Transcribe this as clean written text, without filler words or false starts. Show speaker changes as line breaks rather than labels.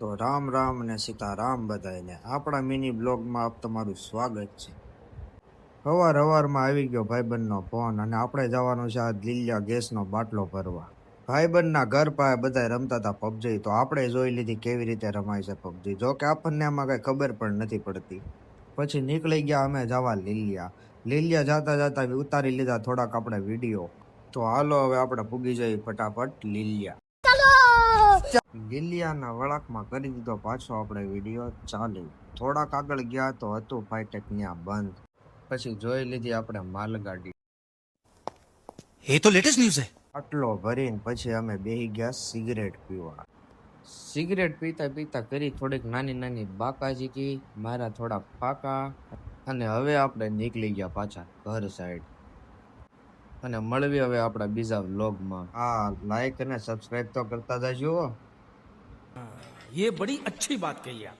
તો રામ રામ અને સીતારામ બધાને આપણા મિની બ્લોગમાં આપ તમારું સ્વાગત છે. હવારમાં આવી ગયો ભાઈબંધનો ફોન અને આપણે જવાનું છે આ લીલિયા ગેસનો બાટલો ભરવા. ભાઈબંધના ઘર પાસે બધા રમતા હતા પબજી, તો આપણે જોઈ લીધી કેવી રીતે રમાય છે પબજી. જો કે આપણને આમાં કઈ ખબર પણ નથી પડતી. પછી નીકળી ગયા અમે જવા લીલિયા જાતા જાતા ઉતારી લીધા થોડાક આપણે વિડીયો. તો હાલો હવે આપણે પૂગી જઈએ ફટાફટ લીલિયા. લીલિયાના વળાકમાં કરી દીધો પાછો આપણે વિડીયો ચાલુ. થોડાક આગળ ગયા તો હતું ફાઈટેક ત્યાં બંધ. પછી જોઈ લીધી આપણે માલગાડી.
ये तो लेटेस्ट न्यूज़ है।
આટલો ભરીને પછી અમે બેહી ગયા સિગરેટ પીવા. સિગરેટ પીતા પીતા કરી થોડીક નાની નાની બાકાજીકી, મારા થોડા ફાકા, અને હવે આપણે નીકળી ગયા પાછા ઘર સાઈડ. અને મળવી હવે આપણા બીજા વ્લોગમાં. હા, લાઈક અને સબસ્ક્રાઇબ તો કરતા જજો.
ये बड़ी अच्छी बात कही आप।